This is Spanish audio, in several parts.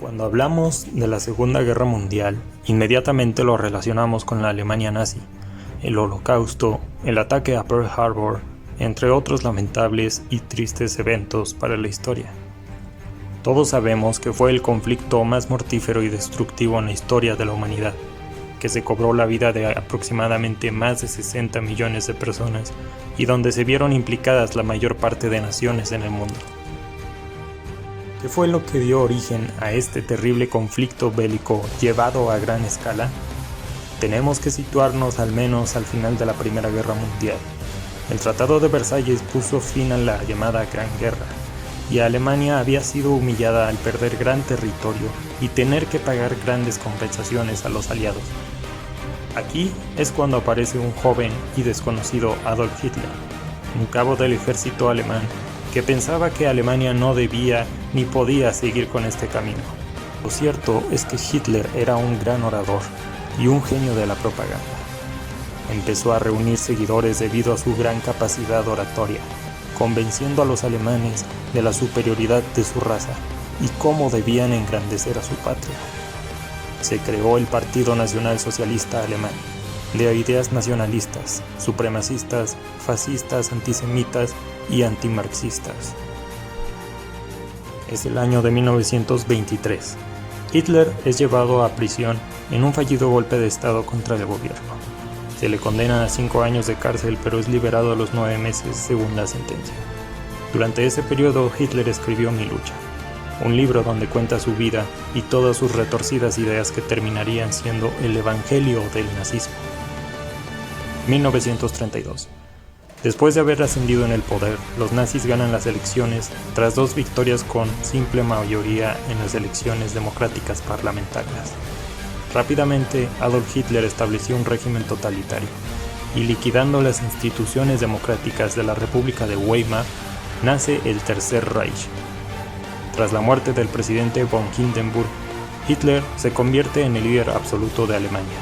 Cuando hablamos de la Segunda Guerra Mundial, inmediatamente lo relacionamos con la Alemania nazi, el Holocausto, el ataque a Pearl Harbor, entre otros lamentables y tristes eventos para la historia. Todos sabemos que fue el conflicto más mortífero y destructivo en la historia de la humanidad, que se cobró la vida de aproximadamente más de 60 millones de personas y donde se vieron implicadas la mayor parte de naciones en el mundo. ¿Qué fue lo que dio origen a este terrible conflicto bélico llevado a gran escala? Tenemos que situarnos al menos al final de la Primera Guerra Mundial. El Tratado de Versalles puso fin a la llamada Gran Guerra, y Alemania había sido humillada al perder gran territorio y tener que pagar grandes compensaciones a los aliados. Aquí es cuando aparece un joven y desconocido Adolf Hitler, un cabo del ejército alemán que pensaba que Alemania no debía ni podía seguir con este camino. Lo cierto es que Hitler era un gran orador y un genio de la propaganda. Empezó a reunir seguidores debido a su gran capacidad oratoria, convenciendo a los alemanes de la superioridad de su raza y cómo debían engrandecer a su patria. Se creó el Partido Nacional Socialista Alemán, de ideas nacionalistas, supremacistas, fascistas, antisemitas y antimarxistas. Es el año de 1923. Hitler es llevado a prisión en un fallido golpe de estado contra el gobierno. Se le condena a 5 años de cárcel, pero es liberado a los 9 meses según la sentencia. Durante ese periodo, Hitler escribió Mi lucha, un libro donde cuenta su vida y todas sus retorcidas ideas que terminarían siendo el evangelio del nazismo. 1932. Después de haber ascendido en el poder, los nazis ganan las elecciones tras 2 victorias con simple mayoría en las elecciones democráticas parlamentarias. Rápidamente, Adolf Hitler estableció un régimen totalitario y, liquidando las instituciones democráticas de la República de Weimar, nace el Tercer Reich. Tras la muerte del presidente von Hindenburg, Hitler se convierte en el líder absoluto de Alemania.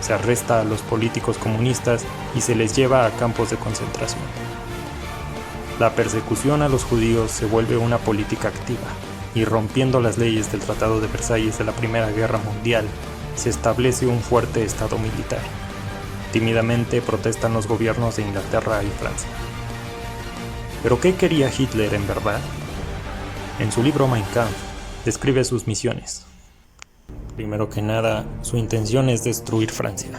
Se arresta a los políticos comunistas y se les lleva a campos de concentración. La persecución a los judíos se vuelve una política activa, y rompiendo las leyes del Tratado de Versalles de la Primera Guerra Mundial, se establece un fuerte estado militar. Tímidamente protestan los gobiernos de Inglaterra y Francia. ¿Pero qué quería Hitler en verdad? En su libro Mein Kampf describe sus misiones. Primero que nada, su intención es destruir Francia,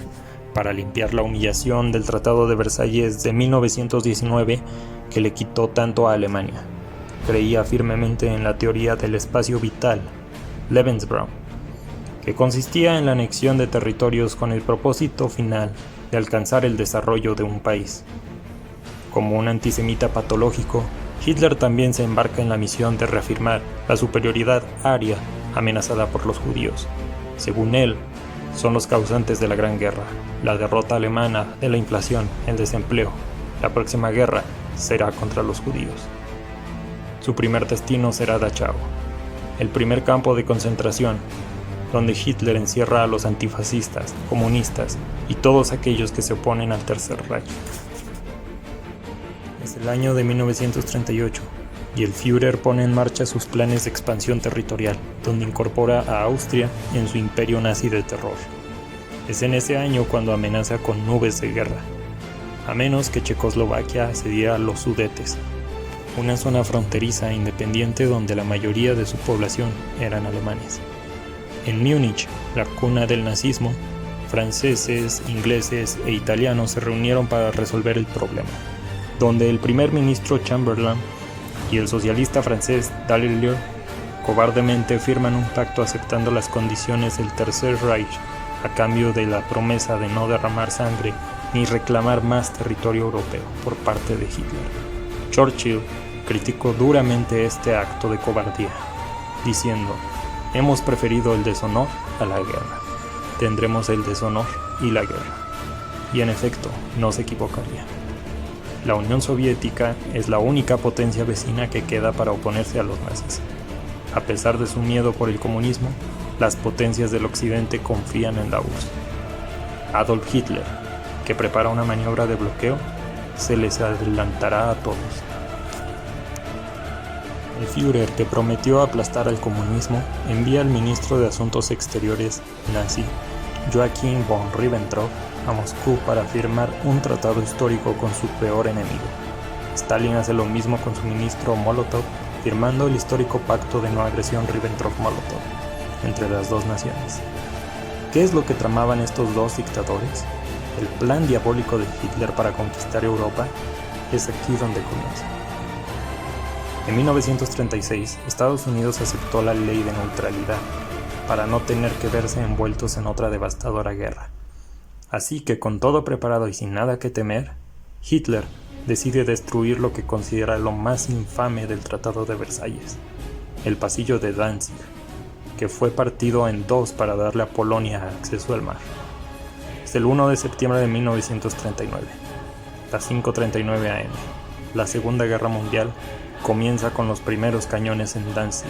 para limpiar la humillación del Tratado de Versalles de 1919 que le quitó tanto a Alemania. Creía firmemente en la teoría del espacio vital, Lebensraum, que consistía en la anexión de territorios con el propósito final de alcanzar el desarrollo de un país. Como un antisemita patológico, Hitler también se embarca en la misión de reafirmar la superioridad aria amenazada por los judíos. Según él, son los causantes de la Gran Guerra, la derrota alemana de la inflación, el desempleo. La próxima guerra será contra los judíos. Su primer destino será Dachau, el primer campo de concentración, donde Hitler encierra a los antifascistas, comunistas y todos aquellos que se oponen al Tercer Reich. Es el año de 1938 y el Führer pone en marcha sus planes de expansión territorial, donde incorpora a Austria en su imperio nazi de terror. Es en ese año cuando amenaza con nubes de guerra, a menos que Checoslovaquia cediera a los Sudetes, una zona fronteriza independiente donde la mayoría de su población eran alemanes. En Múnich, la cuna del nazismo, franceses, ingleses e italianos se reunieron para resolver el problema, donde el primer ministro Chamberlain y el socialista francés Daladier cobardemente firman un pacto aceptando las condiciones del Tercer Reich a cambio de la promesa de no derramar sangre ni reclamar más territorio europeo por parte de Hitler. Churchill criticó duramente este acto de cobardía, diciendo: «Hemos preferido el deshonor a la guerra. Tendremos el deshonor y la guerra». Y en efecto, no se equivocaría. La Unión Soviética es la única potencia vecina que queda para oponerse a los nazis. A pesar de su miedo por el comunismo, las potencias del occidente confían en la URSS. Adolf Hitler, que prepara una maniobra de bloqueo, se les adelantará a todos. El Führer, que prometió aplastar al comunismo, envía al ministro de Asuntos Exteriores nazi, Joachim von Ribbentrop, a Moscú para firmar un tratado histórico con su peor enemigo. Stalin hace lo mismo con su ministro Molotov, firmando el histórico pacto de no agresión Ribbentrop-Molotov entre las dos naciones. ¿Qué es lo que tramaban estos dos dictadores? El plan diabólico de Hitler para conquistar Europa es aquí donde comienza. En 1936, Estados Unidos aceptó la ley de neutralidad para no tener que verse envueltos en otra devastadora guerra. Así que con todo preparado y sin nada que temer, Hitler decide destruir lo que considera lo más infame del Tratado de Versalles, el pasillo de Danzig, que fue partido en dos para darle a Polonia acceso al mar. Es el 1 de septiembre de 1939, las 5:39 am. La Segunda Guerra Mundial comienza con los primeros cañones en Danzig,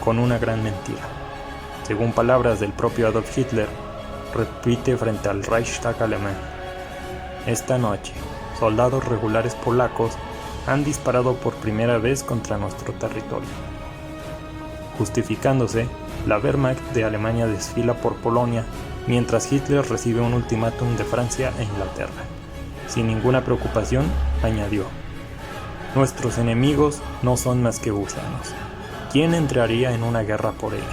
con una gran mentira. Según palabras del propio Adolf Hitler, repite frente al Reichstag alemán: esta noche, soldados regulares polacos han disparado por primera vez contra nuestro territorio. Justificándose, la Wehrmacht de Alemania desfila por Polonia, mientras Hitler recibe un ultimátum de Francia e Inglaterra. Sin ninguna preocupación, añadió: nuestros enemigos no son más que gusanos. ¿Quién entraría en una guerra por ellos?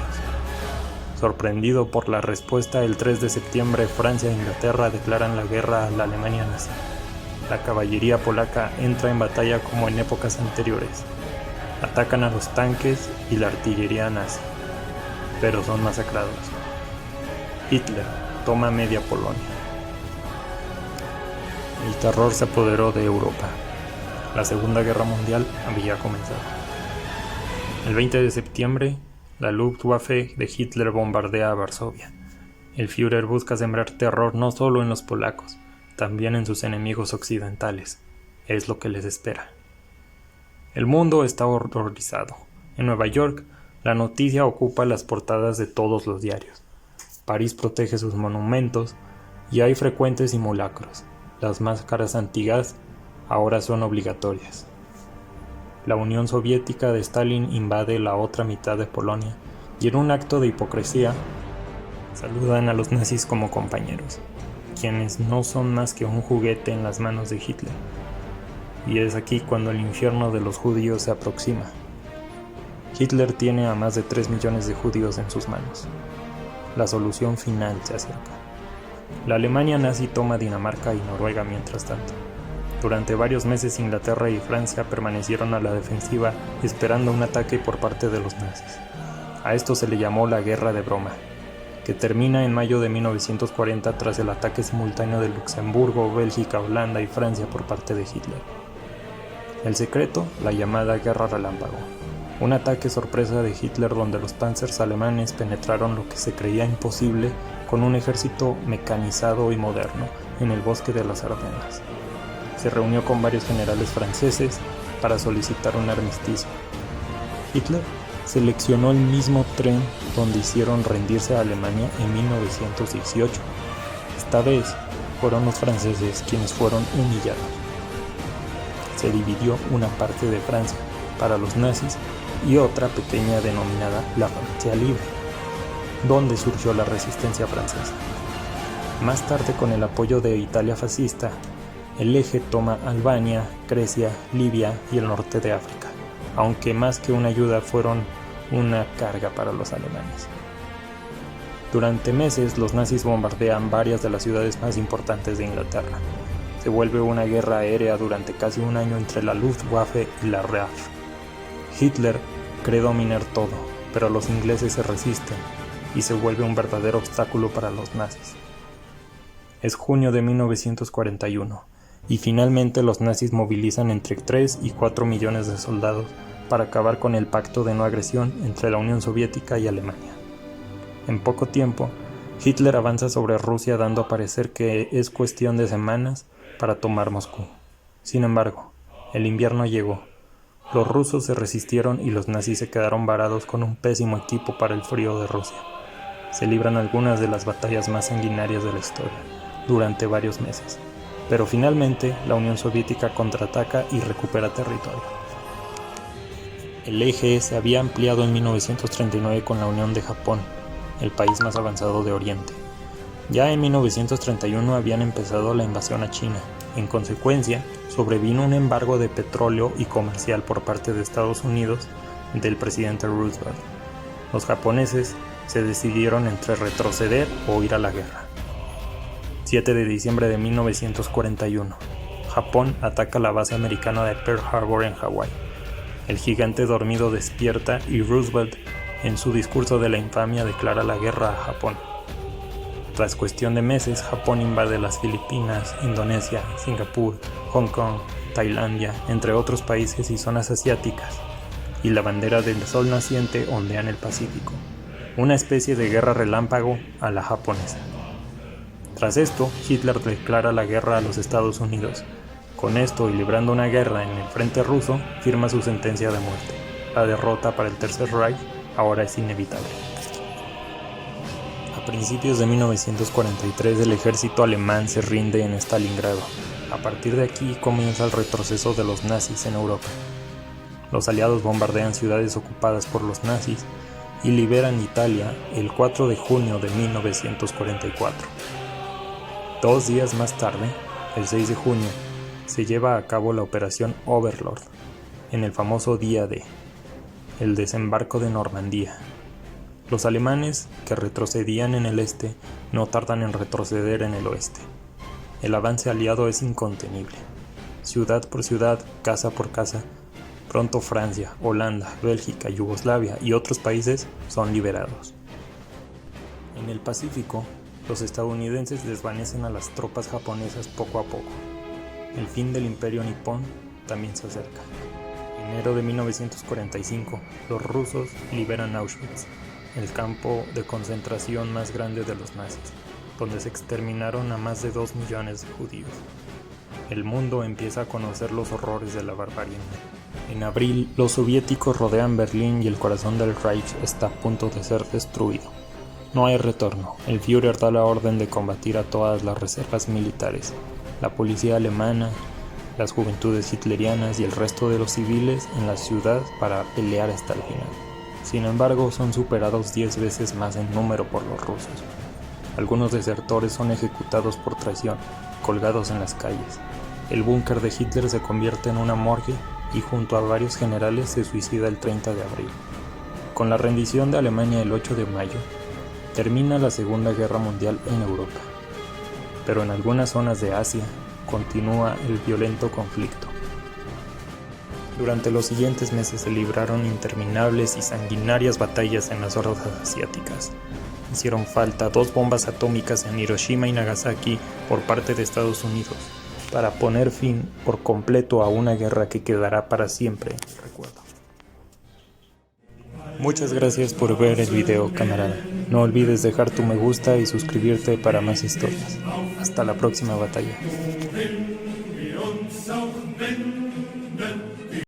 Sorprendido por la respuesta, el 3 de septiembre Francia e Inglaterra declaran la guerra a la Alemania nazi. La caballería polaca entra en batalla como en épocas anteriores. Atacan a los tanques y la artillería nazi, pero son masacrados. Hitler toma media Polonia. El terror se apoderó de Europa. La Segunda Guerra Mundial había comenzado. El 20 de septiembre, la Luftwaffe de Hitler bombardea a Varsovia. El Führer busca sembrar terror no solo en los polacos, también en sus enemigos occidentales. Es lo que les espera. El mundo está horrorizado. En Nueva York, la noticia ocupa las portadas de todos los diarios. París protege sus monumentos y hay frecuentes simulacros. Las máscaras antigas ahora son obligatorias. La Unión Soviética de Stalin invade la otra mitad de Polonia y en un acto de hipocresía saludan a los nazis como compañeros, quienes no son más que un juguete en las manos de Hitler. Y es aquí cuando el infierno de los judíos se aproxima. Hitler tiene a más de 3 millones de judíos en sus manos. La solución final se acerca. La Alemania nazi toma Dinamarca y Noruega mientras tanto. Durante varios meses Inglaterra y Francia permanecieron a la defensiva esperando un ataque por parte de los nazis. A esto se le llamó la Guerra de Broma, que termina en mayo de 1940 tras el ataque simultáneo de Luxemburgo, Bélgica, Holanda y Francia por parte de Hitler. El secreto, la llamada Guerra Relámpago, un ataque sorpresa de Hitler donde los panzers alemanes penetraron lo que se creía imposible con un ejército mecanizado y moderno en el bosque de las Ardenas. Se reunió con varios generales franceses para solicitar un armisticio. Hitler seleccionó el mismo tren donde hicieron rendirse a Alemania en 1918. Esta vez fueron los franceses quienes fueron humillados. Se dividió una parte de Francia para los nazis y otra pequeña denominada la Francia Libre, donde surgió la resistencia francesa. Más tarde, con el apoyo de Italia fascista, el eje toma Albania, Grecia, Libia y el norte de África, aunque más que una ayuda fueron una carga para los alemanes. Durante meses los nazis bombardean varias de las ciudades más importantes de Inglaterra. Se vuelve una guerra aérea durante casi un año entre la Luftwaffe y la RAF. Hitler cree dominar todo, pero los ingleses se resisten y se vuelve un verdadero obstáculo para los nazis. Es junio de 1941 y finalmente los nazis movilizan entre 3 y 4 millones de soldados para acabar con el pacto de no agresión entre la Unión Soviética y Alemania. En poco tiempo, Hitler avanza sobre Rusia dando a parecer que es cuestión de semanas para tomar Moscú. Sin embargo, el invierno llegó. Los rusos se resistieron y los nazis se quedaron varados con un pésimo equipo para el frío de Rusia. Se libran algunas de las batallas más sanguinarias de la historia, durante varios meses. Pero finalmente, la Unión Soviética contraataca y recupera territorio. El eje se había ampliado en 1939 con la unión de Japón, el país más avanzado de Oriente. Ya en 1931 habían empezado la invasión a China. En consecuencia, sobrevino un embargo de petróleo y comercial por parte de Estados Unidos del presidente Roosevelt. Los japoneses se decidieron entre retroceder o ir a la guerra. 7 de diciembre de 1941. Japón ataca la base americana de Pearl Harbor en Hawái. El gigante dormido despierta y Roosevelt, en su discurso de la infamia, declara la guerra a Japón. Tras cuestión de meses, Japón invade las Filipinas, Indonesia, Singapur, Hong Kong, Tailandia, entre otros países y zonas asiáticas, y la bandera del sol naciente ondea en el Pacífico, una especie de guerra relámpago a la japonesa. Tras esto, Hitler declara la guerra a los Estados Unidos. Con esto y librando una guerra en el frente ruso, firma su sentencia de muerte. La derrota para el Tercer Reich ahora es inevitable. A principios de 1943 el ejército alemán se rinde en Stalingrado. A partir de aquí comienza el retroceso de los nazis en Europa. Los aliados bombardean ciudades ocupadas por los nazis y liberan Italia el 4 de junio de 1944. 2 días más tarde, el 6 de junio, se lleva a cabo la Operación Overlord, en el famoso día D, el desembarco de Normandía. Los alemanes, que retrocedían en el este, no tardan en retroceder en el oeste. El avance aliado es incontenible. Ciudad por ciudad, casa por casa, pronto Francia, Holanda, Bélgica, Yugoslavia y otros países son liberados. En el Pacífico, los estadounidenses desvanecen a las tropas japonesas poco a poco. El fin del imperio nipón también se acerca. En enero de 1945, los rusos liberan Auschwitz, el campo de concentración más grande de los nazis, donde se exterminaron a más de 2 millones de judíos. El mundo empieza a conocer los horrores de la barbarie. En abril, los soviéticos rodean Berlín y el corazón del Reich está a punto de ser destruido. No hay retorno. El Führer da la orden de combatir a todas las reservas militares, la policía alemana, las juventudes hitlerianas y el resto de los civiles en la ciudad para pelear hasta el final. Sin embargo, son superados 10 veces más en número por los rusos. Algunos desertores son ejecutados por traición, colgados en las calles. El búnker de Hitler se convierte en una morgue y junto a varios generales se suicida el 30 de abril. Con la rendición de Alemania el 8 de mayo, termina la Segunda Guerra Mundial en Europa. Pero en algunas zonas de Asia continúa el violento conflicto. Durante los siguientes meses se libraron interminables y sanguinarias batallas en las zonas asiáticas. Hicieron falta 2 bombas atómicas en Hiroshima y Nagasaki por parte de Estados Unidos para poner fin por completo a una guerra que quedará para siempre en el recuerdo. Muchas gracias por ver el video, camarada. No olvides dejar tu me gusta y suscribirte para más historias. Hasta la próxima batalla.